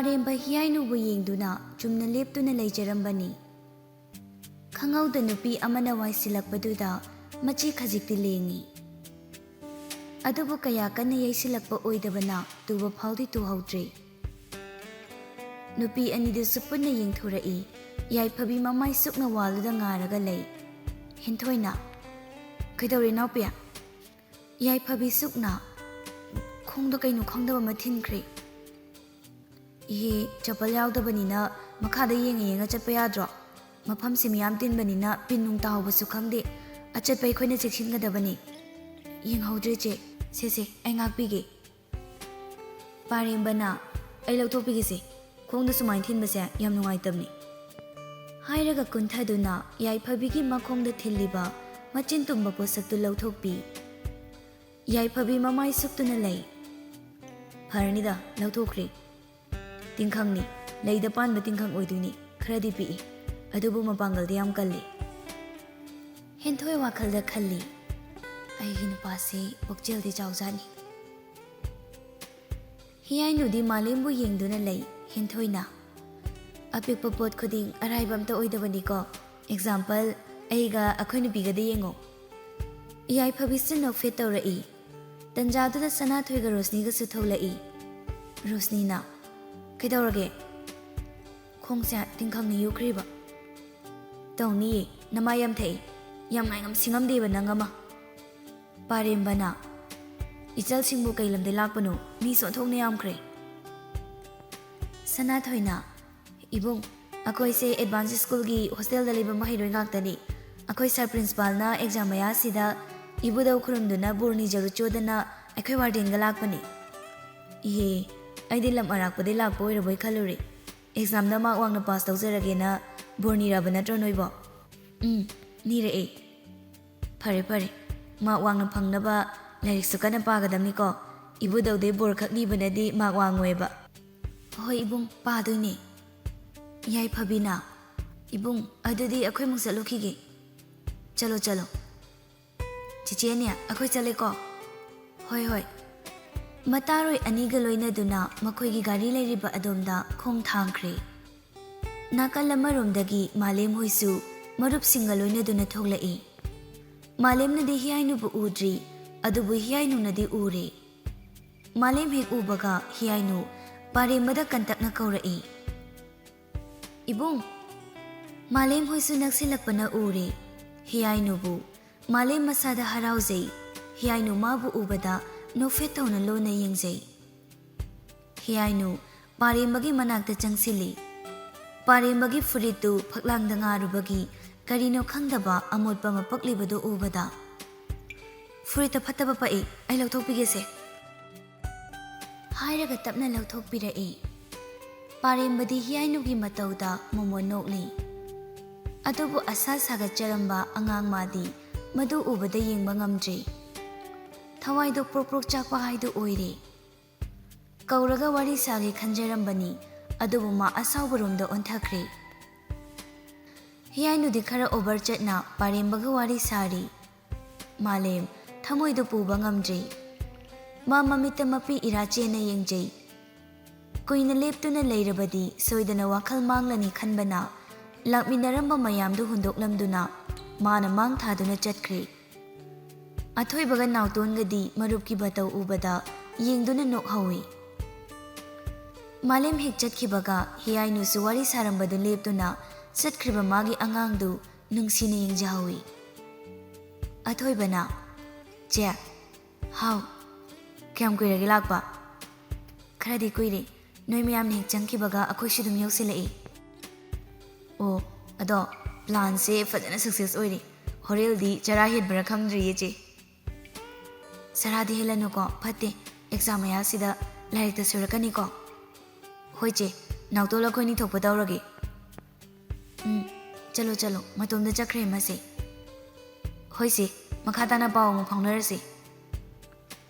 ꯄꯥꯔꯦꯝꯕ ꯍꯤꯌꯥꯏꯅꯨꯕꯨ ꯌꯦꯡꯗꯨꯅ ꯆꯨꯝꯅ ꯂꯦꯞꯇꯨꯅ ꯂꯩꯖꯔꯝꯕꯅꯤ꯫ ꯈꯪꯍꯧꯗ ꯅꯨꯄꯤ ꯑꯃꯅ ꯋꯥꯏꯁꯤꯜꯂꯛꯄꯗꯨꯗ ꯃꯆꯤ ꯈꯖꯤꯛꯇꯤ ꯂꯦꯡꯉꯤ꯫ ꯑꯗꯨꯕꯨ ꯀꯌꯥ ꯀꯟꯅ ꯌꯩꯁꯤꯜꯂꯛꯄ ꯑꯣꯏꯗꯕꯅ ꯇꯨꯕ ꯐꯥꯎꯗꯤ ꯇꯨꯍꯧꯗ꯭ꯔꯦ꯫ ꯅꯨꯄꯤ ꯑꯅꯤꯗꯨꯁꯨ ꯄꯨꯟꯅ ꯌꯦꯡꯊꯣꯔꯛꯏ꯫ ꯌꯥꯏꯐꯕꯤ ꯃꯃꯥꯏ ꯁꯨꯛꯅ ꯋꯥꯜꯗꯨꯗ ꯉꯥꯔꯒ ꯂꯩ꯫ ꯍꯦꯟꯊꯣꯏꯅ "ꯀꯩꯗꯧꯔꯦ ꯏꯅꯥꯎꯄꯤ?" ꯌꯥꯏꯐꯕꯤ ꯁꯨꯛꯅ "ꯈꯣꯡꯗꯣ ꯀꯩꯅꯣ ꯈꯪꯗꯕ ꯑꯃ ꯊꯤꯟꯈ꯭ꯔꯦ꯫ ꯏꯍꯦ, ꯆꯄꯜ ꯌꯥꯎꯗꯕꯅꯤꯅ ꯃꯈꯥꯗ ꯌꯦꯡꯉ ꯌꯦꯡꯉ ꯆꯠꯄ ꯌꯥꯗ꯭ꯔꯣ? ꯃꯐꯝꯁꯤ ꯃꯌꯥꯝ ꯇꯤꯟꯕꯅꯤꯅ ꯄꯤꯟ ꯅꯨꯡ ꯇꯥꯍꯧꯕꯁꯨ ꯈꯪꯗꯦ꯫ ꯑꯆꯠꯄ ꯑꯩꯈꯣꯏꯅ ꯆꯦꯛꯁꯤꯟꯒꯗꯕꯅꯤ꯫ ꯌꯦꯡꯍꯧꯗ꯭ꯔꯦ ꯆꯦ, ꯁꯦ ꯑꯩ ꯉꯥꯛꯄꯤꯒꯦ꯫ ꯄꯥꯔꯦꯝꯕꯅ "ꯑꯩ ꯂꯧꯊꯣꯛꯄꯤꯒꯦꯁꯦ, ꯈꯣꯡꯗ ꯁꯨꯃꯥꯏꯅ ꯊꯤꯟꯕꯁꯦ ꯌꯥꯝ ꯅꯨꯡꯉꯥꯏꯇꯕꯅꯤ" ꯍꯥꯏꯔꯒ ꯀꯨꯟꯊꯗꯨꯅ ꯌꯥꯏꯐꯕꯤꯒꯤ ꯃꯈꯣꯡꯗ ꯊꯤꯜꯂꯤꯕ ꯃꯆꯤꯟ ꯇꯨꯝꯕ ꯄꯣꯠꯁꯛꯇꯨ ꯂꯧꯊꯣꯛꯄꯤ꯫ ꯌꯥꯏꯐꯕꯤ ꯃꯃꯥꯏ ꯁꯨꯛꯇꯨꯅ ꯂꯩ꯫ "ꯐꯔꯅꯤꯗ, ꯂꯧꯊꯣꯛꯈ꯭ꯔꯦ꯫ ꯇꯤꯡꯈꯪꯅꯤ, ꯂꯩꯗ ꯄꯥꯟꯕ ꯇꯤꯡꯈꯪ ꯑꯣꯏꯗꯣꯏꯅꯤ꯫ ꯈꯔꯗꯤ ꯄꯤꯛꯏ, ꯑꯗꯨꯕꯨ ꯃꯄꯥꯡꯒꯜꯗꯤ ꯌꯥꯝ ꯀꯜꯂꯤ." ꯍꯦꯟꯊꯣꯏ ꯋꯥꯈꯜꯗ ꯈꯜꯂꯤ, "ꯑꯩꯒꯤ ꯅꯨꯄꯥꯁꯤ ꯄꯨꯛꯆꯦꯜꯗꯤ ꯆꯥꯎꯖꯥꯠꯅꯤ." ꯍꯤꯌꯥꯏꯅꯨꯗꯤ ꯃꯥꯂꯦꯝꯕꯨ ꯌꯦꯡꯗꯨꯅ ꯂꯩ꯫ ꯍꯦꯟꯊꯣꯏꯅ "ꯑꯄꯤꯛꯄ ꯄꯣꯠ ꯈꯨꯗꯤꯡ ꯑꯔꯥꯏꯕ ꯑꯝꯇ ꯑꯣꯏꯗꯕꯅꯤꯀꯣ꯫ ꯑꯦꯛꯖꯥꯝꯄꯜ, ꯑꯩꯒ ꯑꯩꯈꯣꯏ ꯅꯨꯄꯤꯒꯗ ꯌꯦꯡꯉꯣ." ꯌꯥꯏꯐꯕꯤꯁꯨ ꯅꯣꯛꯐꯦꯠ ꯇꯧꯔꯛꯏ꯫ ꯇꯟꯖꯥꯗꯨꯗ ꯁꯅꯥꯊꯣꯏꯒ ꯔꯣꯁꯅꯤꯒꯁꯨ ꯊꯣꯛꯂꯛꯏ꯫ ꯔꯣꯁꯅꯤꯅ "ꯀꯩꯗꯧꯔꯒꯦ? ꯈꯣꯡꯁꯦ ꯇꯤꯡꯈꯪꯅ ꯌꯨꯈ꯭ꯔꯤꯕ." "ꯇꯧꯅꯤꯌꯦ, ꯅꯃꯥꯏ ꯌꯥꯝ ꯊꯛꯏ, ꯌꯥꯝ ꯉꯥꯏꯉꯝ ꯁꯤꯡꯉꯝꯗꯦꯕ ꯅꯪ ꯑꯃ." ꯄꯥꯔꯦꯝꯕꯅ "ꯏꯆꯜꯁꯤꯡꯕꯨ ꯀꯩ ꯂꯝꯗꯩ ꯂꯥꯛꯄꯅꯣ? ꯃꯤꯁꯨ ꯑꯣꯟꯊꯣꯛꯅ ꯌꯥꯝꯈ꯭ꯔꯦ." ꯁꯅꯥꯊꯣꯏꯅ "ꯏꯕꯨꯡ, ꯑꯩꯈꯣꯏꯁꯦ ꯑꯦꯗꯚꯥꯟꯁ ꯁ꯭ꯀꯨꯜꯒꯤ ꯍꯣꯁꯇꯦꯜꯗ ꯂꯩꯕ ꯃꯍꯩꯔꯣꯏ ꯉꯥꯛꯇꯅꯤ꯫ ꯑꯩꯈꯣꯏ ꯁꯔ ꯄ꯭ꯔꯤꯟꯁꯤꯄꯥꯜꯅ ꯑꯦꯛꯖꯥꯝ ꯃꯌꯥꯁꯤꯗ ꯏꯕꯨꯙꯧ ꯈꯨꯔꯨꯝꯗꯨꯅ ꯕꯣꯔ ꯅꯤꯖꯔꯨ ꯆꯣꯗꯅ ꯑꯩꯈꯣꯏ ꯋꯥꯔꯗꯦꯟꯒ ꯂꯥꯛꯄꯅꯤ." "ꯏꯍꯦ, ꯑꯩꯗꯤ ꯂꯝ ꯑꯔꯥꯛꯄꯗꯩ ꯂꯥꯛꯄ ꯑꯣꯏꯔꯕꯣꯏ ꯈꯜꯂꯨꯔꯦ꯫ ꯑꯦꯛꯖꯥꯝꯗ ꯃꯥꯔꯛ ꯋꯥꯡꯅ ꯄꯥꯁ ꯇꯧꯖꯔꯒꯦꯅ ꯕꯣꯔ ꯅꯤꯔꯕ ꯅꯠꯇ꯭ꯔꯣ ꯅꯣꯏꯕꯣ?" "ꯅꯤꯔꯛꯑꯦ." "ꯐꯔꯦ, ꯃꯥꯔꯛ ꯋꯥꯡꯅ ꯐꯪꯅꯕ ꯂꯥꯏꯔꯤꯛꯁꯨ ꯀꯟꯅ ꯄꯥꯒꯗꯕꯅꯤꯀꯣ꯫ ꯏꯕꯨꯙꯧꯗꯩ ꯕꯣꯔ ꯈꯛ ꯅꯤꯕꯅꯗꯤ ꯃꯥꯔꯛ ꯋꯥꯡꯉꯣꯏꯕ." "ꯍꯣꯏ ꯏꯕꯨꯡ, ꯄꯥꯗꯣꯏꯅꯦ." ꯌꯥꯏꯐꯕꯤꯅ "ꯏꯕꯨꯡ, ꯑꯗꯨꯗꯤ ꯑꯩꯈꯣꯏꯃꯨꯛ ꯆꯠꯂꯨꯈꯤꯒꯦ." "ꯆꯠꯂꯣ." "ꯆꯤꯆꯦꯅꯦ, ꯑꯩꯈꯣꯏ ꯆꯠꯂꯦꯀꯣ." "ꯍꯣꯏ." ꯃꯇꯥꯔꯣꯏ ꯑꯅꯤꯒ ꯂꯣꯏꯅꯗꯨꯅ ꯃꯈꯣꯏꯒꯤ ꯒꯥꯔꯤ ꯂꯩꯔꯤꯕ ꯑꯗꯣꯝꯗ ꯈꯣꯡ ꯊꯥꯡꯈ꯭ꯔꯦ꯫ ꯅꯥꯀꯜ ꯑꯃꯔꯣꯝꯗꯒꯤ ꯃꯥꯂꯦꯝ ꯍꯣꯏꯁꯨ ꯃꯔꯨꯞꯁꯤꯡꯒ ꯂꯣꯏꯅꯗꯨꯅ ꯊꯣꯛꯂꯛꯏ꯫ ꯃꯥꯂꯦꯝꯅꯗꯤ ꯍꯤꯌꯥꯏꯅꯨꯕꯨ ꯎꯗ꯭ꯔꯤ, ꯑꯗꯨꯕꯨ ꯍꯤꯌꯥꯏꯅꯨꯅꯗꯤ ꯎꯔꯦ꯫ ꯃꯥꯂꯦꯝ ꯍꯦꯛ ꯎꯕꯒ ꯍꯤꯌꯥꯏꯅꯨ ꯄꯥꯔꯦꯝꯕꯗ ꯀꯟꯇꯛꯅ ꯀꯧꯔꯛꯏ, "ꯏꯕꯨꯡ." ꯃꯥꯂꯦꯝ ꯍꯣꯏꯁꯨ ꯅꯛꯁꯤꯜꯂꯛꯄꯅ ꯎꯔꯦ꯫ ꯍꯤꯌꯥꯏꯅꯨꯕꯨ ꯃꯥꯂꯦꯝ ꯃꯁꯥꯗ ꯍꯔꯥꯎꯖꯩ꯫ ꯍꯤꯌꯥꯏꯅꯨ ꯃꯥꯕꯨ ꯎꯕꯗ ꯅꯣꯛꯐꯦꯠ ꯇꯧꯅ ꯂꯣꯟꯅ ꯌꯦꯡꯖꯩ꯫ ꯍꯤꯌꯥꯏꯅꯨ ꯄꯥꯔꯦꯝꯕꯒꯤ ꯃꯅꯥꯛꯇ ꯆꯪꯁꯤꯜꯂꯤ꯫ ꯄꯥꯔꯦꯝꯕꯒꯤ ꯐꯨꯔꯤꯠꯇꯨ ꯐꯛꯂꯥꯡꯗ ꯉꯥꯔꯨꯕꯒꯤ ꯀꯔꯤꯅꯣ ꯈꯪꯗꯕ ꯑꯃꯣꯠꯄ ꯑꯃ ꯄꯛꯂꯤꯕꯗꯨ ꯎꯕꯗ, "ꯐꯨꯔꯤꯠꯇ ꯐꯠꯇꯕ ꯄꯛꯏ, ꯑꯩ ꯂꯧꯊꯣꯛꯄꯤꯒꯦꯁꯦ." ꯍꯥꯏꯔꯒ ꯇꯞꯅ ꯂꯧꯊꯣꯛꯄꯤꯔꯛꯏ꯫ ꯄꯥꯔꯦꯝꯕꯗꯤ ꯍꯤꯌꯥꯏꯅꯨꯒꯤ ꯃꯇꯧꯗ ꯃꯣꯃꯣꯟ ꯅꯣꯛꯂꯤ꯫ ꯑꯗꯨꯕꯨ ꯑꯁꯥ ꯁꯥꯒꯠꯆꯔꯝꯕ ꯑꯉꯥꯡ ꯃꯥꯗꯤ ꯃꯗꯨ ꯎꯕꯗ ꯌꯦꯡꯕ ꯉꯝꯗ꯭ꯔꯦ꯫ ꯊꯋꯥꯏꯗꯣ ꯄ꯭ꯔꯣꯛ ꯆꯥꯛꯄ ꯍꯥꯏꯗꯨ ꯑꯣꯏꯔꯦ꯫ ꯀꯧꯔꯒ ꯋꯥꯔꯤ ꯁꯥꯒꯦ ꯈꯟꯖꯔꯝꯕꯅꯤ, ꯑꯗꯨꯕꯨ ꯃꯥ ꯑꯁꯥꯎꯕꯔꯣꯝꯗ ꯑꯣꯟꯊꯈ꯭ꯔꯦ꯫ ꯍꯤꯌꯥꯏꯅꯨꯗꯤ ꯈꯔ ꯑꯣꯚꯔ ꯆꯠꯅ ꯄꯥꯔꯦꯝꯕꯒ ꯋꯥꯔꯤ ꯁꯥꯔꯤ꯫ ꯃꯥꯂꯦꯝ ꯊꯃꯣꯏꯗꯣ ꯄꯨꯕ ꯉꯝꯗ꯭ꯔꯦ꯫ ꯃꯥ ꯃꯃꯤꯠꯇ ꯃꯄꯤ ꯏꯔꯥ ꯆꯦꯟꯅ ꯌꯦꯡꯖꯩ꯫ ꯀꯨꯏꯅ ꯂꯦꯞꯇꯨꯅ ꯂꯩꯔꯕꯗꯤ ꯁꯣꯏꯗꯅ ꯋꯥꯈꯜ ꯃꯥꯡꯂꯅꯤ ꯈꯟꯕꯅ ꯂꯥꯛꯃꯤꯟꯅꯔꯝꯕ ꯃꯌꯥꯝꯗꯨ ꯍꯨꯟꯗꯣꯛꯂꯝꯗꯨꯅ ꯃꯥꯅ ꯃꯥꯡ ꯊꯥꯗꯨꯅ ꯆꯠꯈ꯭ꯔꯦ꯫ ꯑꯊꯣꯏꯕꯒ ꯅꯥꯎꯇꯣꯟꯒꯗꯤ ꯃꯔꯨꯞꯀꯤ ꯕꯇꯧ ꯎꯕꯗ ꯌꯦꯡꯗꯨꯅ ꯅꯣꯛꯍꯧꯏ꯫ ꯃꯥꯂꯦꯝ ꯍꯦꯛ ꯆꯠꯈꯤꯕꯒ ꯍꯤꯌꯥꯏꯅꯨꯁꯨ ꯋꯥꯔꯤ ꯁꯥꯔꯝꯕꯗꯨ ꯂꯦꯞꯇꯨꯅ ꯆꯠꯈ꯭ꯔꯤꯕ ꯃꯥꯒꯤ ꯑꯉꯥꯡꯗꯨ ꯅꯨꯡꯁꯤꯅ ꯌꯦꯡꯖꯍꯧꯏ꯫ ꯑꯊꯣꯏꯕꯅ "ꯆꯦ." "ꯍꯥꯎ, ꯀꯌꯥꯝ ꯀꯨꯏꯔꯒꯦ ꯂꯥꯛꯄ?" "ꯈꯔꯗꯤ ꯀꯨꯏꯔꯦ, ꯅꯣꯏ ꯃꯌꯥꯝꯅ ꯍꯦꯛ ꯆꯪꯈꯤꯕꯒ ꯑꯩꯈꯣꯏꯁꯨ ꯑꯗꯨꯝ ꯌꯧꯁꯤꯜꯂꯛꯏ." "ꯑꯣ, ꯑꯗꯣ ꯄ꯭ꯂꯥꯟꯁꯦ ꯐꯖꯅ ꯁꯛꯁꯦꯁ ꯑꯣꯏꯔꯦ꯫ ꯍꯣꯔꯦꯜꯗꯤ ꯆꯔꯥ ꯍꯦꯟꯕ꯭ꯔꯥ ꯈꯪꯗ꯭ꯔꯤꯌꯦ ꯆꯦ." "ꯆꯔꯥꯗꯤ ꯍꯦꯜꯂꯅꯨꯀꯣ, ꯐꯠꯇꯦ꯫ ꯑꯦꯛꯖꯥꯝ ꯃꯌꯥꯁꯤꯗ ꯂꯥꯏꯔꯤꯛꯇ ꯁꯣꯏꯔꯛꯀꯅꯤꯀꯣ." "ꯍꯣꯏ ꯆꯦ, ꯅꯥꯎꯇꯣꯟ ꯑꯩꯈꯣꯏꯅꯤ ꯊꯣꯛꯄ ꯇꯧꯔꯒꯦ." ꯆꯠꯂꯣ, ꯃꯇꯣꯝꯗ ꯆꯠꯈ꯭ꯔꯦ ꯃꯁꯦ." "ꯍꯣꯏ ꯆꯦ, ꯃꯈꯥ ꯇꯥꯅ ꯄꯥꯎ ꯑꯃꯨꯛ ꯐꯥꯎꯅꯔꯁꯤ."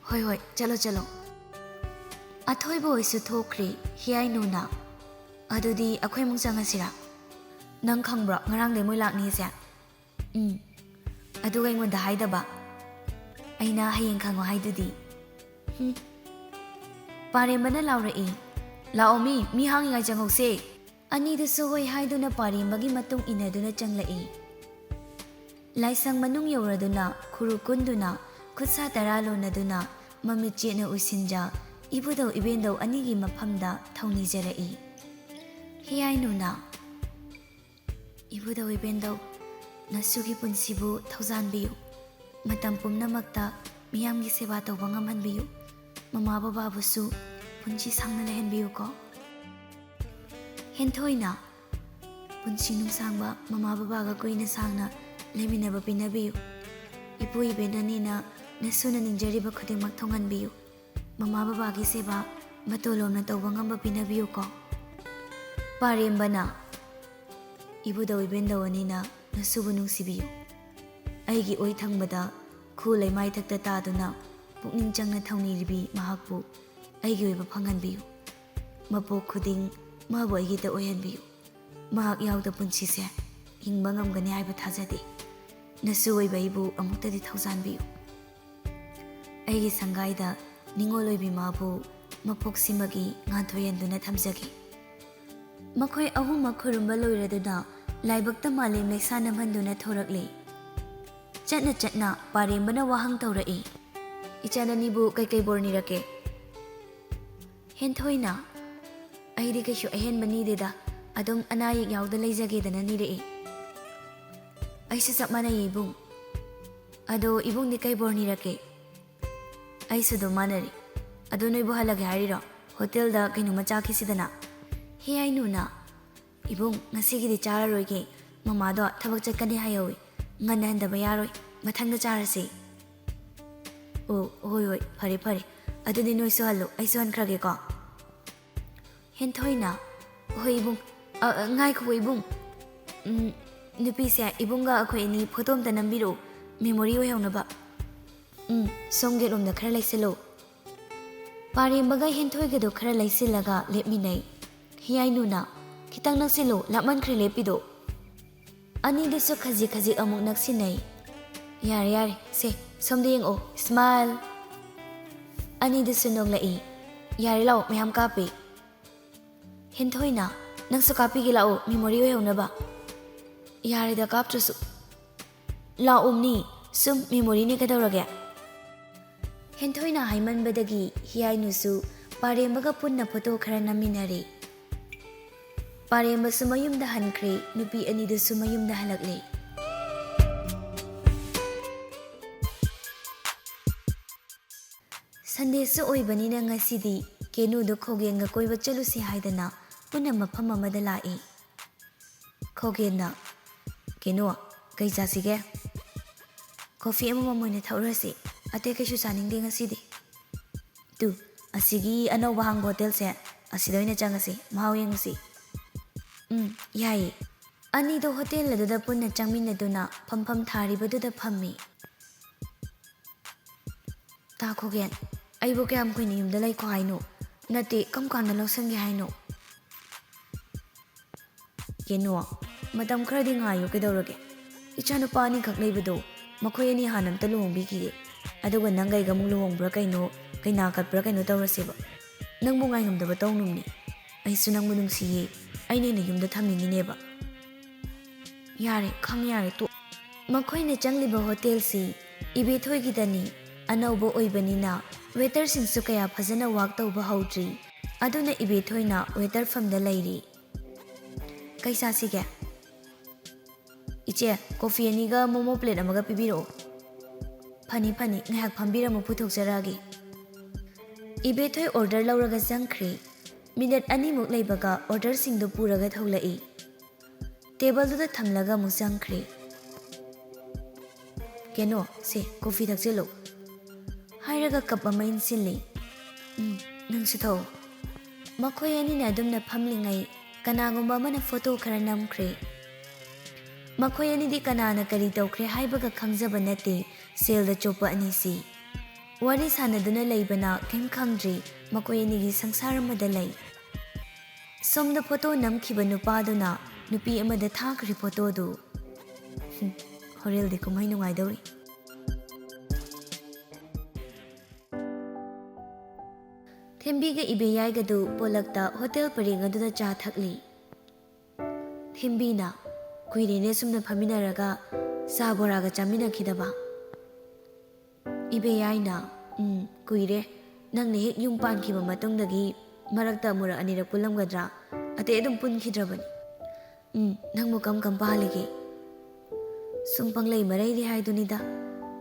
"ꯍꯣꯏ, ꯆꯠꯂꯣ." ꯑꯊꯣꯏꯕ ꯍꯣꯏꯁꯨ ꯊꯣꯛꯈ꯭ꯔꯦ꯫ ꯍꯤꯌꯥꯏꯅꯨꯅ "ꯑꯗꯨꯗꯤ ꯑꯩꯈꯣꯏꯃꯨꯛ ꯆꯪꯉꯁꯤꯔꯥ? ꯅꯪ ꯈꯪꯕ꯭ꯔꯣ ꯉꯔꯥꯡꯗꯩ ꯃꯣꯏ ꯂꯥꯛꯅꯤꯁꯦ?" "ꯑꯗꯨꯒ ꯑꯩꯉꯣꯟꯗ ꯍꯥꯏꯗꯕ?" "ꯑꯩꯅ ꯍꯌꯦꯡ ꯈꯪꯉꯣ ꯍꯥꯏꯗꯨꯗꯤ." ꯄꯥꯔꯦꯝꯕꯅ ꯂꯥꯎꯔꯛꯏ꯫ लाओ मी हांगिंगाई चंगौसे अनीदुसु होय हाइदुना पारेंबगी मतुंग इनदुना चंगलई लाइसंग मनुंग यौरदुना खुरु कुंदुना खुत्सा तरा लोनदुना ममित चेना उसिंजा इबुदौ इबेंदौ अनिगी मफमदा थौनी जरई हियाइनुना इबुदौ इबेंदौ नसुगी पुंसिबु थौजानबियु मतम पुमनमक्ता मियामगी सेवा तौबा ngamhanbiyu ममा बाबाबुसु पुंसी सांगना लहनबियु को हेंथोइना पुंसी नुंसांगबा ममा बाबागा कोइना सांगना लेमिनबा पिनबियु इपु इबेननीना नसुना निंजरिबा खुदिंगमक थोंगनबियु ममा बाबागी सेवा मतोलोमना तौबा ngamba पिनबियु को पारेंबना इबुदौ इबेंदौअनीना नसुबु नुंसिबियु अइगी ओइ थंगबदा खु लेमाइ थक्ता तादुना पुकनिंग चंगना थौनीरिबी महाकपु अइगी ओइबा फंगनबियु मपोक खुदिंग माबु अइगीता ओयहनबियु महाक यावदा पुंसीसे हिंगबा ngamgani हाइबा थाजदे नसु ओइबा इबु अमुक्तदि थौजानबियु अइगी संगाइदा निंगोल ओइबी माबु मपोक सिमगी nganthoi थमजगी मखोय अहुम खुरुंबा लोइरदुना लाइबक्ता मालेम लेक्सानमहंदुना थोरकले चटना चटना पारेंबना वाहंग तौरई इचाननीबु कई बोरनिरके हेंथोइना अहिदि कैसु अहेनबनीदेदा अदुम अनायक यावदा लेजगेदना निरई ऐसे सब माना इबुंग अदो इबुंगदि कई बोरनिरके ऐसे दो मानरी अदो नोइबु हलगे हारिरो होटेलदा कैनुमा चाखिसिदना हे आइनुना इबुंग ngasiगidi चारारोइगे ममादो थबक चटकनी हायौइ ngana handaba yaroi mathangda charase ओ होय होय फरे फरे अदुदि नोइसु हल्लो आइसु हनख्रागे को हेंथोइना होय इबुंग ngai खो इबुंग नुपीसे इबुंगा अखोइनी फोटोम तनंबिरो मेमोरी ओयौनबा सोंगे रोमदा खरा लाइसेलो पारेंबगा हेंथोइगदो खरा लाइसिलगा लेपमिनै हियाइनुना खितंग नक्सिलो लामनख्रे लेपिदो अनीदुसु खजी खजी अमुक नक्सिनै यारे यारे से सोमदे येंगो स्माइल अनीदुसु नोंगलई यारे लाओ मयाम कापे हेंथोइना नंसु कापीगे लाओ मेमोरी ओयौनबा यारेदा कापट्रसु लाओमनी सुम मेमोरीने कदौरगे हेंथोइना हाइमनबदगी हियाइनुसु पारेंबगा पुन्ना फोटो खरा नमिनरे पारेंबसु मयुमदा हनख्रे नुपी अनीदुसु मयुमदा हलकले संदेसु ओइबनिना ngasiदी केनुदो खोगेंगा कोइबा चलुसी हाइदना पुन्ना मफम अमदा लाए खोगेना केनो कई जासिगे कॉफी अमम मोइना थौरसे अते कैसु चानिंगदे ngasiदी तु असिगी अनौबा हांग होटल से असिदोइना चंगसे माव येंगसी याये अनीदो होटेल अदुदा पुन्ना चंगमिनदुना फमफम थारिबदुदा फम्मी ताखोगेन अइबो क्याम खोइनी युमदा लैखो हाइनो नते कम कांदा लौसंगे हाइनो केनो मतम खरदि ngaयो केदौरगे इचानु पानी खक लेबदो मखोय अनि हानमता लुहोंबिगिगे अदुगा नंगै गमु लुहोंब्रा कैनो कैना कटब्रा कैनो तौरसेबा नंबु ngai ngamdaba तौनुमनी अइसु नंबु नुंसिये अइने युमदा थमिंगिनेबा यारे खंग यारे तो मखोइने चंगलिबा होटेल सी इबेथोइगिदनी अनौबो ओइबनिना वेटर सिंसु कया फजना वाक तौबा हौद्री अदुना इबेथोइना वेटर फमदा लैरी कैसा सिगे इचे कॉफी अनीगा मोमो प्लेट अमगा पिबिरो फनी फनी ngahak phambiramo puthokjarage इबेथोइ ऑर्डर लौरगा जंख्रे मिनट अनीमुक लेबगा ऑर्डर सिंगदो पुरगा थौलई टेबल दुदा थमलगा मु जंख्रे केनो से कॉफी थक्सेलो हाइरगा कप अमा इनसिले नंसु थौ मखोय अनीना अदुमना फमलिंgai कनागुंबा अमना फोटो खरा नमख्रे मखोय अनीदि कनाना करी तौख्रे हाइबगा खंगजबा नते सेलदा चोपा अनीसी वारी सानदुना लेबना केम खंग्री मखोय अनीगी संसार अमदा लै सोमदा फोटो नमखिबा नुपादुना नुपी अमदा थाखरि फोटोदु होरेलदि कुमै नुंगाइदौरी ꯊꯦꯝꯕꯤꯒ ꯏꯕꯦꯌꯥꯏꯒꯗꯨ ꯄꯣꯂꯛꯇ ꯍꯣꯇꯦꯜ ꯄꯔꯦꯡ ꯑꯗꯨꯗ ꯆꯥ ꯊꯛꯂꯤ꯫ ꯊꯦꯝꯕꯤꯅ ꯀꯨꯏꯔꯦꯅꯦ ꯁꯨꯝꯅ ꯐꯝꯃꯤꯟꯅꯔꯒ ꯆꯥ ꯕꯣꯔꯥꯒ ꯆꯥꯃꯤꯟꯅꯈꯤꯗꯕ꯫ ꯏꯕꯦꯌꯥꯏꯅ ꯀꯨꯏꯔꯦ, ꯅꯪꯅ ꯍꯦꯛ ꯌꯨꯝ ꯄꯥꯟꯈꯤꯕ ꯃꯇꯨꯡꯗꯒꯤ ꯃꯔꯛꯇ ꯑꯃꯨꯔꯛ ꯑꯅꯤꯔꯛ ꯄꯨꯜꯂꯝꯒꯗ꯭ꯔꯥ, ꯑꯇꯩ ꯑꯗꯨꯝ ꯄꯨꯟꯈꯤꯗ꯭ꯔꯕꯅꯤ꯫ ꯅꯪꯕꯨ ꯀꯝ ꯄꯥꯜꯂꯤꯒꯦ? ꯁꯨꯝ ꯄꯪꯂꯩ ꯃꯔꯩꯔꯤ ꯍꯥꯏꯗꯨꯅꯤꯗ꯫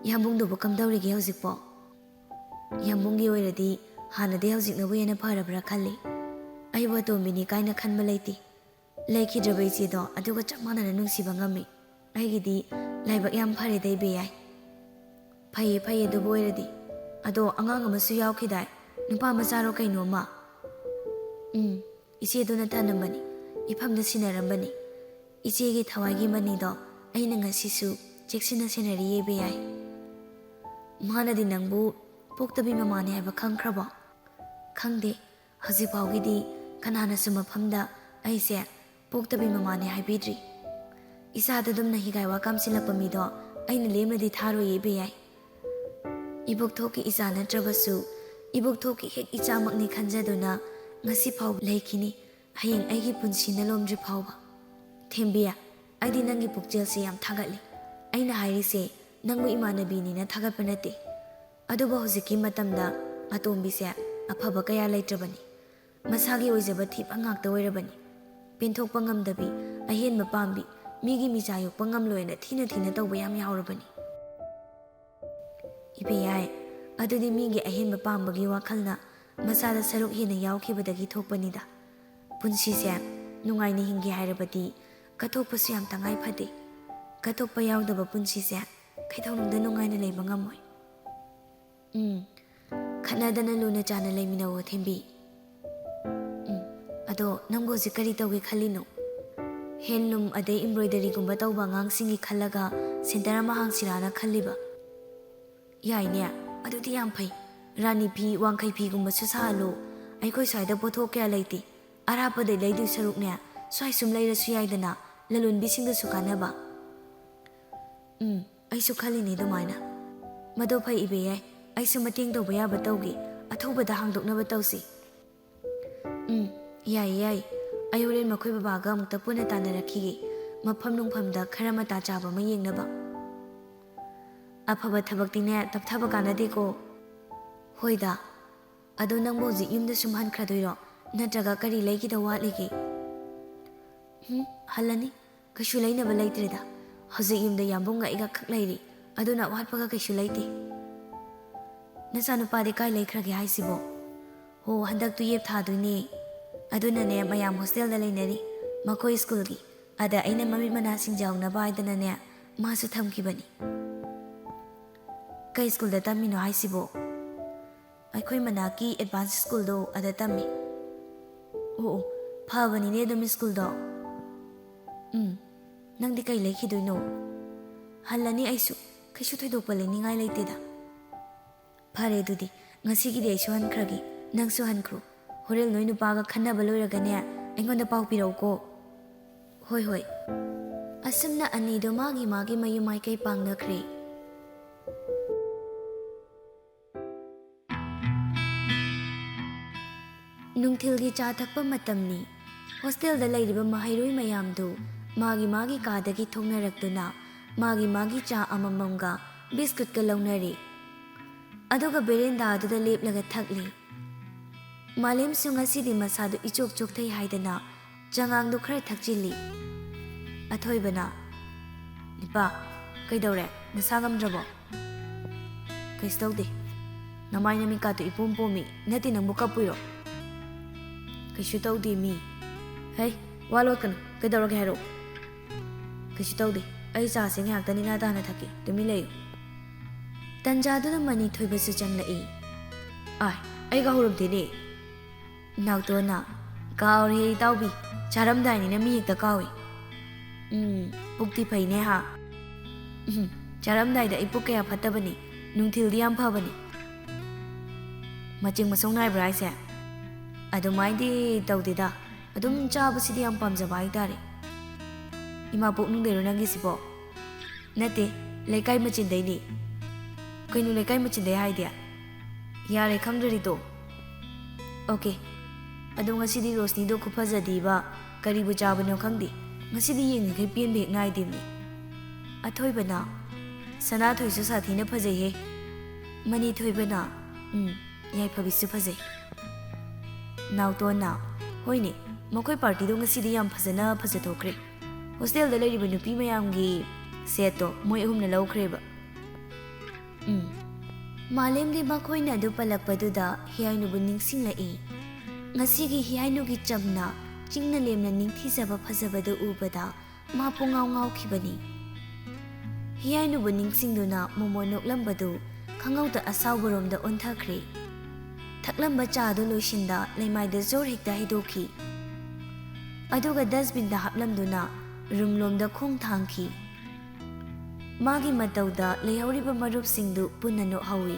ꯌꯥꯝꯕꯨꯡꯗꯨꯕꯨ ꯀꯝꯗꯧꯔꯤꯒꯦ ꯍꯧꯖꯤꯛꯄꯣ? ꯌꯥꯝꯕꯨꯡꯒꯤ ꯑꯣꯏꯔꯗꯤ ꯍꯥꯟꯅꯗꯤ ꯍꯧꯖꯤꯛꯅꯕꯨ ꯍꯦꯟꯅ ꯐꯔꯕ꯭ꯔꯥ ꯈꯜꯂꯤ꯫ ꯑꯩꯕꯨ ꯑꯇꯣꯝꯕꯤꯅꯤ ꯀꯥꯏꯅ ꯈꯟꯕ ꯂꯩꯇꯦ꯫ ꯂꯩꯈꯤꯗ꯭ꯔꯕ ꯏꯆꯦꯗꯣ ꯑꯗꯨꯒ ꯆꯞ ꯃꯥꯟꯅꯅ ꯅꯨꯡꯁꯤꯕ ꯉꯝꯃꯤ꯫ ꯑꯩꯒꯤꯗꯤ ꯂꯥꯏꯕꯛ ꯌꯥꯝ ꯐꯔꯦꯗ ꯏꯕꯦꯌꯥꯏ꯫ ꯐꯩꯌꯦ ꯐꯩꯌꯦ ꯑꯗꯨꯕꯨ ꯑꯣꯏꯔꯗꯤ꯫ ꯑꯗꯣ ꯑꯉꯥꯡ ꯑꯃꯁꯨ ꯌꯥꯎꯈꯤꯗꯥꯏ, ꯅꯨꯄꯥ ꯃꯆꯥꯔꯣ ꯀꯩꯅꯣꯝꯃ? ꯏꯆꯦꯗꯨꯅ ꯊꯅꯝꯕꯅꯤ, ꯏꯐꯝꯗ ꯁꯤꯟꯅꯔꯝꯕꯅꯤ꯫ ꯏꯆꯦꯒꯤ ꯊꯋꯥꯏꯒꯤ ꯃꯅꯤꯗꯣ ꯑꯩꯅ ꯉꯁꯤꯁꯨ ꯆꯦꯛꯁꯤꯟꯅ ꯁꯦꯟꯅꯔꯤꯌꯦ ꯏꯕꯦꯌꯥꯏ꯫ ꯃꯥꯅꯗꯤ ꯅꯪꯕꯨ ꯄꯣꯛꯇꯕꯤ ꯃꯃꯥꯅꯤ ꯍꯥꯏꯕ ꯈꯪꯈ꯭ꯔꯕꯣ? ꯈꯪꯗꯦ, ꯍꯧꯖꯤꯛ ꯐꯥꯎꯒꯤꯗꯤ ꯀꯅꯥꯅꯁꯨ ꯃꯐꯝꯗ ꯑꯩꯁꯦ ꯄꯣꯛꯇꯕꯤ ꯃꯃꯥꯅꯤ ꯍꯥꯏꯕꯤꯗ꯭ꯔꯤ꯫ ꯏꯆꯥꯗꯨꯗꯨꯝꯅ ꯍꯤꯒꯥꯏ ꯋꯥ ꯀꯥꯝꯁꯤꯜꯂꯛꯄ ꯃꯤꯗꯣ ꯑꯩꯅ ꯂꯦꯝꯅꯗꯤ ꯊꯥꯔꯣꯏꯌꯦ ꯏꯕꯦꯌꯥꯏ꯫ ꯏꯕꯣꯛꯊꯣꯛꯀꯤ ꯏꯆꯥ ꯅꯠꯇ꯭ꯔꯕꯁꯨ ꯏꯕꯣꯛꯊꯣꯛꯀꯤ ꯍꯦꯛ ꯏꯆꯥꯃꯛꯅꯤ ꯈꯟꯖꯗꯨꯅ ꯉꯁꯤ ꯐꯥꯎ ꯂꯩꯈꯤꯅꯤ, ꯍꯌꯦꯡ ꯑꯩꯒꯤ ꯄꯨꯟꯁꯤꯅ ꯂꯣꯝꯗ꯭ꯔꯤ ꯐꯥꯎꯕ꯫ ꯊꯦꯝꯕꯤ, ꯑꯩꯗꯤ ꯅꯪꯒꯤ ꯄꯨꯛꯆꯦꯜꯁꯦ ꯌꯥꯝ ꯊꯥꯒꯠꯂꯤ꯫ ꯑꯩꯅ ꯍꯥꯏꯔꯤꯁꯦ ꯅꯪꯕꯨ ꯏꯃꯥꯟꯅꯕꯤꯅꯤꯅ ꯊꯥꯒꯠꯄ ꯅꯠꯇꯦ꯫ ꯑꯗꯨꯕꯨ ꯍꯧꯖꯤꯛꯀꯤ ꯃꯇꯝꯗ ꯑꯇꯣꯝꯕꯤꯁꯦ ꯑꯐꯕ ꯀꯌꯥ ꯂꯩꯇ꯭ꯔꯕꯅꯤ꯫ ꯃꯁꯥꯒꯤ ꯑꯣꯏꯖꯕ ꯊꯤꯕ ꯉꯥꯛꯇ ꯑꯣꯏꯔꯕꯅꯤ꯫ ꯄꯦꯟꯊꯣꯛꯄ ꯉꯝꯗꯕꯤ, ꯑꯍꯦꯟꯕ ꯄꯥꯝꯕꯤ, ꯃꯤꯒꯤ ꯃꯤꯆꯥ ꯌꯣꯛꯄ ꯉꯝꯂꯣꯏꯅ ꯊꯤꯅ ꯇꯧꯕ ꯌꯥꯝ ꯌꯥꯎꯔꯕꯅꯤ꯫ ꯏꯕꯦꯌꯥꯏ, ꯑꯗꯨꯗꯤ ꯃꯤꯒꯤ ꯑꯍꯦꯟꯕ ꯄꯥꯝꯕꯒꯤ ꯋꯥꯈꯜꯅ ꯃꯆꯥꯗ ꯁꯔꯨꯛ ꯍꯦꯟꯅ ꯌꯥꯎꯈꯤꯕꯗꯒꯤ ꯊꯣꯛꯄꯅꯤꯗ꯫ ꯄꯨꯟꯁꯤꯁꯦ ꯅꯨꯡꯉꯥꯏꯅ ꯍꯤꯡꯒꯦ ꯍꯥꯏꯔꯕꯗꯤ ꯀꯠꯊꯣꯛꯄꯁꯨ ꯌꯥꯝ ꯇꯉꯥꯏ ꯐꯗꯦ꯫ ꯀꯠꯊꯣꯛꯄ ꯌꯥꯎꯗꯕ ꯄꯨꯟꯁꯤꯁꯦ ꯀꯩꯗꯧꯅꯨꯡꯗ ꯅꯨꯡꯉꯥꯏꯅ ꯂꯩꯕ ꯉꯝꯃꯣꯏ꯫ ꯈꯠꯅꯗꯅ ꯂꯨꯅ ꯆꯥꯟꯅ ꯂꯩꯃꯤꯟꯅꯧꯑꯣ ꯊꯦꯝꯕꯤ꯫ ꯑꯗꯣ ꯅꯪꯕꯨ ꯍꯧꯖꯤꯛ ꯀꯔꯤ ꯇꯧꯒꯦ ꯈꯜꯂꯤꯅꯣ? ꯍꯦꯟꯂꯨꯝ ꯑꯗꯩ ꯏꯝꯕ꯭ꯔꯣꯏꯗꯔꯤꯒꯨꯝꯕ ꯇꯧꯕ ꯑꯉꯥꯡꯁꯤꯡꯒꯤ ꯈꯜꯂꯒ ꯁꯦꯟꯇꯔ ꯑꯃ ꯍꯥꯡꯁꯤꯔꯥꯅ ꯈꯜꯂꯤꯕ? ꯌꯥꯏꯅꯦ, ꯑꯗꯨꯗꯤ ꯌꯥꯝ ꯐꯩ꯫ ꯔꯥꯅꯤ ꯐꯤ, ꯋꯥꯡꯈꯩ ꯐꯤꯒꯨꯝꯕꯁꯨ ꯁꯥꯍꯜꯂꯨ꯫ ꯑꯩꯈꯣꯏ ꯁ꯭ꯋꯥꯏꯗ ꯄꯣꯠꯊꯣꯛ ꯀꯌꯥ ꯂꯩꯇꯦ꯫ ꯑꯔꯥꯞꯄꯗꯩ ꯂꯩꯗꯣꯏ ꯁꯔꯨꯛꯅꯦ ꯁ꯭ꯋꯥꯏ ꯁꯨꯝ ꯂꯩꯔꯁꯨ ꯌꯥꯏꯗꯅ, ꯂꯂꯣꯟꯕꯤꯁꯤꯡꯗꯁꯨ ꯀꯥꯟꯅꯕ꯫ ꯑꯩꯁꯨ ꯈꯜꯂꯤꯅꯦ ꯑꯗꯨꯃꯥꯏꯅ꯫ ꯃꯗꯣ ꯐꯩ ꯏꯕꯦꯌꯥꯏ, ꯑꯩꯁꯨ ꯃꯇꯦꯡ ꯇꯧꯕ ꯌꯥꯕ ꯇꯧꯒꯦ꯫ ꯑꯊꯨꯕꯗ ꯍꯥꯡꯗꯣꯛꯅꯕ ꯇꯧꯁꯤ꯫ ꯌꯥꯏꯌꯦ꯫ ꯑꯩ ꯍꯣꯔꯦꯟ ꯃꯈꯣꯏ ꯕꯕꯥꯒ ꯑꯃꯨꯛꯇ ꯄꯨꯟꯅ ꯇꯥꯟꯅꯔꯛꯈꯤꯒꯦ, ꯃꯐꯝ ꯅꯨꯡꯐꯝꯗ ꯈꯔ ꯃꯇꯥ ꯆꯥꯕ ꯑꯃ ꯌꯦꯡꯅꯕ꯫ ꯑꯐꯕ ꯊꯕꯛꯇꯤꯅꯦ ꯇꯞꯊꯕ ꯀꯥꯟꯅꯗꯦꯀꯣ꯫ ꯍꯣꯏꯗ꯫ ꯑꯗꯣ ꯅꯪꯕꯨ ꯍꯧꯖꯤꯛ ꯌꯨꯝꯗ ꯁꯨꯝ ꯍꯟꯈ꯭ꯔꯗꯣꯏꯔꯣ, ꯅꯠꯇ꯭ꯔꯒ ꯀꯔꯤ ꯂꯩꯒꯤꯗ ꯋꯥꯠꯂꯤꯒꯦ? ꯍꯜꯂꯅꯤ, ꯀꯩꯁꯨ ꯂꯩꯅꯕ ꯂꯩꯇ꯭ꯔꯦꯗ꯫ ꯍꯧꯖꯤꯛ ꯌꯨꯝꯗ ꯌꯥꯝꯕꯨꯡꯒ ꯑꯩꯒ ꯈꯛ ꯂꯩꯔꯤ, ꯑꯗꯨꯅ ꯑꯋꯥꯠꯄꯒ ꯀꯩꯁꯨ ꯂꯩꯇꯦ꯫ ꯅꯆꯥꯅꯨꯄꯥꯗꯤ ꯀꯥꯏ ꯂꯩꯈ꯭ꯔꯒꯦ ꯍꯥꯏꯁꯤꯕꯣ? ꯍꯣ, ꯍꯟꯗꯛ ꯇꯨꯌꯦꯞ ꯊꯥꯗꯣꯏꯅꯦ꯫ ꯑꯗꯨꯅꯅꯦ ꯃꯌꯥꯝ ꯍꯣꯁꯇꯦꯜꯗ ꯂꯩꯅꯔꯤ, ꯃꯈꯣꯏ ꯁ꯭ꯀꯨꯜꯒꯤ꯫ ꯑꯗ ꯑꯩꯅ ꯃꯃꯤꯠ ꯃꯅꯥ ꯁꯤꯡꯖꯍꯧꯅꯕ ꯍꯥꯏꯗꯅꯅꯦ ꯃꯥꯁꯨ ꯊꯝꯈꯤꯕꯅꯤ꯫ ꯀꯩ ꯁ꯭ꯀꯨꯜꯗ ꯇꯝꯃꯤꯅꯣ ꯍꯥꯏꯁꯤꯕꯣ? ꯑꯩꯈꯣꯏ ꯃꯅꯥꯛꯀꯤ ꯑꯦꯗꯚꯥꯟꯁ ꯁ꯭ꯀꯨꯜꯗꯣ ꯑꯗ ꯇꯝꯃꯤ꯫ ꯑꯣ, ꯐꯕꯅꯤꯅꯦ ꯑꯗꯨꯝ ꯁ꯭ꯀꯨꯜꯗꯣ꯫ ꯅꯪꯗꯤ ꯀꯩ ꯂꯩꯈꯤꯗꯣꯏꯅꯣ? ꯍꯜꯂꯅꯤ ꯑꯩꯁꯨ, ꯀꯩꯁꯨ ꯊꯣꯏꯗꯣꯛꯄ ꯂꯩꯅꯤꯡꯉꯥꯏ ꯂꯩꯇꯦꯗ꯫ ꯐꯔꯦ ꯑꯗꯨꯗꯤ, ꯉꯁꯤꯒꯤꯗꯤ ꯑꯩꯁꯨ ꯍꯟꯈ꯭ꯔꯒꯦ, ꯅꯪꯁꯨ ꯍꯟꯈ꯭ꯔꯣ꯫ ꯍꯣꯔꯦꯟ ꯅꯣꯏ ꯅꯨꯄꯥꯒ ꯈꯟꯅꯕ ꯂꯣꯏꯔꯒꯅꯦ ꯑꯩꯉꯣꯟꯗ ꯄꯥꯎ ꯄꯤꯔꯛꯎꯀꯣ꯫ ꯍꯣꯏ꯫ ꯑꯁꯨꯝꯅ ꯑꯅꯤꯗꯣ ꯃꯥꯒꯤ ꯃꯌꯨꯝ ꯃꯥꯏꯀꯩ ꯄꯥꯡꯅꯈ꯭ꯔꯦ꯫ ꯅꯨꯡꯊꯤꯜꯒꯤ ꯆꯥ ꯊꯛꯄ ꯃꯇꯝꯅꯤ꯫ ꯍꯣꯁꯇꯦꯜꯗ ꯂꯩꯔꯤꯕ ꯃꯍꯩꯔꯣꯏ ꯃꯌꯥꯝꯗꯨ ꯃꯥꯒꯤ ꯀꯥꯗꯒꯤ ꯊꯣꯛꯅꯔꯛꯇꯨꯅ ꯃꯥꯒꯤ ꯆꯥ ꯑꯃꯃꯝꯒ ꯕꯤꯁꯀꯨꯠꯀ ꯂꯧꯅꯔꯤ꯫ ꯑꯗꯨꯒ ꯕꯦꯔꯦꯟꯗꯥ ꯑꯗꯨꯗ ꯂꯦꯞꯂꯒ ꯊꯛꯂꯤ꯫ ꯃꯥꯂꯦꯝꯁꯨ ꯉꯁꯤꯗꯤ ꯃꯁꯥꯗꯨ ꯏꯆꯣꯛ ꯆꯣꯛꯊꯩ ꯍꯥꯏꯗꯅ ꯆꯉꯥꯡꯗꯨ ꯈꯔ ꯊꯛꯆꯤꯜꯂꯤ꯫ ꯑꯊꯣꯏꯕꯅ, "ꯅꯤꯄꯥ, ꯀꯩꯗꯧꯔꯦ? ꯅꯁꯥ ꯉꯝꯗ꯭ꯔꯕꯣ?" "ꯀꯩꯁꯨ ꯇꯧꯗꯦ꯫ ꯅꯃꯥꯏ ꯅꯃꯤꯠꯀꯥꯗꯨ ꯏꯄꯣꯝ ꯄꯣꯝꯃꯤ, ꯅꯠꯇꯦ ꯅꯪꯕꯨ ꯀꯞꯄꯨꯏꯔꯣ?" "ꯀꯩꯁꯨ ꯇꯧꯗꯦ ꯃꯤ." "ꯍꯩ, ꯋꯥ ꯂꯣꯠꯀꯅꯨ, ꯀꯩꯗꯧꯔꯒꯦ ꯍꯥꯏꯔꯛꯑꯣ." "ꯀꯩꯁꯨ ꯇꯧꯗꯦ, ꯑꯩ ꯆꯥꯁꯦ ꯉꯥꯏꯍꯥꯛꯇ ꯅꯤꯅꯥ ꯇꯥꯅ ꯊꯛꯀꯦ, ꯇꯨꯃꯤꯟ ꯂꯩꯌꯨ." ꯇꯟꯖꯥꯗꯨꯗ ꯃꯅꯤꯊꯣꯏꯕꯁꯨ ꯆꯪꯂꯛꯏ꯫ "ꯑꯩ ꯀꯥꯎꯔꯝꯗꯦꯅꯦ." ꯅꯥꯎꯇꯣꯟꯅ, "ꯀꯥꯎꯔꯦꯍꯦ ꯏꯇꯥꯎꯕꯤ, ꯆꯥꯔꯝꯗꯥꯏꯅꯤꯅ ꯃꯤ ꯍꯦꯛꯇ ꯀꯥꯎꯏ." "ꯄꯨꯛꯇꯤ ꯐꯩꯅꯦ ꯍꯥ?" "ꯆꯥꯔꯝꯗꯥꯏꯗ ꯑꯩ ꯄꯨꯛ ꯀꯌꯥ ꯐꯠꯇꯕꯅꯤ, ꯅꯨꯡꯊꯤꯜꯗꯤ ꯌꯥꯝ ꯐꯕꯅꯤ." "ꯃꯆꯤꯡ ꯃꯁꯧ ꯅꯥꯏꯕ꯭ꯔꯥ ꯍꯥꯏꯁꯦ?" "ꯑꯗꯨꯃꯥꯏꯅꯗꯤ ꯇꯧꯗꯦꯗ, ꯑꯗꯨꯝ ꯆꯥꯕꯁꯤꯗꯤ ꯌꯥꯝ ꯄꯥꯝꯖꯕ ꯍꯥꯏꯇꯥꯔꯦ." "ꯏꯃꯥ ꯄꯣꯛꯅꯨꯡꯗꯩꯔꯣ ꯅꯪꯒꯤꯁꯤꯕꯣ?" "ꯅꯠꯇꯦ, ꯂꯩꯀꯥꯏ ꯃꯆꯤꯟꯗꯩꯅꯤ." "ꯀꯩꯅꯣ ꯂꯩꯀꯥꯏ ꯃꯆꯤꯟꯗꯩ ꯍꯥꯏꯗꯤ?" "ꯌꯥꯔꯦ ꯈꯪꯗ꯭ꯔꯗꯤ ꯇꯣ." ꯑꯣꯀꯦ ꯑꯗꯣ ꯉꯁꯤꯗꯤ ꯔꯣꯁꯅꯤꯗꯣ ꯈꯨꯐꯖꯗꯤꯕ ꯀꯔꯤꯕꯨ ꯆꯥꯕꯅꯣ ꯈꯪꯗꯦ ꯉꯁꯤꯗꯤ ꯌꯦꯡꯉꯤꯈꯩ ꯄꯦꯟꯕ ꯍꯦꯛ ꯅꯥꯏꯗꯦꯝꯅꯤ ꯑꯊꯣꯏꯕꯅ ꯁꯅꯥꯊꯣꯏꯁꯨ ꯁꯥꯊꯤꯅ ꯐꯖꯩꯍꯦ ꯃꯅꯤꯊꯣꯏꯕꯅ ꯌꯥꯏꯐꯕꯤꯁꯨ ꯐꯖꯩ ꯅꯥꯎꯇꯣꯟꯅ ꯍꯣꯏꯅꯦ ꯃꯈꯣꯏ ꯄꯥꯔꯇꯤꯗꯣ ꯉꯁꯤꯗꯤ ꯌꯥꯝ ꯐꯖꯅ ꯐꯖꯊꯣꯛꯈ꯭ꯔꯦ ꯍꯣꯁꯇꯦꯜꯗ ꯂꯩꯔꯤꯕ ꯅꯨꯄꯤ ꯃꯌꯥꯝꯒꯤ ꯁꯦꯠꯇꯣ ꯃꯣꯏ ꯑꯍꯨꯝꯅ ꯂꯧꯈ꯭ꯔꯦꯕ ꯃꯥꯂꯦꯝꯗꯤ ꯃꯈꯣꯏꯅ ꯑꯗꯨ ꯄꯜꯂꯛꯄꯗꯨꯗ ꯍꯤꯌꯥꯏꯅꯨꯕꯨ ꯅꯤꯡꯁꯤꯡꯂꯛꯏ ꯉꯁꯤꯒꯤ ꯍꯤꯌꯥꯏꯅꯨꯒꯤ ꯆꯝꯅ ꯆꯤꯡꯅ ꯂꯦꯝꯅ ꯅꯤꯡꯊꯤꯖꯕ ꯐꯖꯕꯗꯨ ꯎꯕꯗ ꯃꯥ ꯄꯨꯡꯉꯥꯎ ꯉꯥꯎꯈꯤꯕꯅꯤ ꯍꯤꯌꯥꯏꯅꯨꯕꯨ ꯅꯤꯡꯁꯤꯡꯗꯨꯅ ꯃꯣꯃꯣ ꯅꯣꯛꯂꯝꯕꯗꯨ ꯈꯪꯍꯧꯗ ꯑꯁꯥꯎꯕꯔꯣꯝꯗ ꯑꯣꯟꯊꯈ꯭ꯔꯦ ꯊꯛꯂꯝꯕ ꯆꯥꯗꯨ ꯂꯣꯏꯁꯤꯟꯗ ꯂꯩꯃꯥꯏꯗ ꯖꯣꯔ ꯍꯦꯛꯇ ꯍꯩꯗꯣꯛꯈꯤ ꯑꯗꯨꯒ ꯗꯁꯕꯤꯟꯗ ꯍꯥꯞꯂꯝꯗꯨꯅ ꯔꯨꯝꯂꯣꯝꯗ ꯈꯣꯡ ꯊꯥꯡꯈꯤ ꯃꯥꯒꯤ ꯃꯇꯧꯗ ꯂꯩꯍꯧꯔꯤꯕ ꯃꯔꯨꯞꯁꯤꯡꯗꯨ ꯄꯨꯟꯅ ꯅꯣꯛꯍꯧꯏ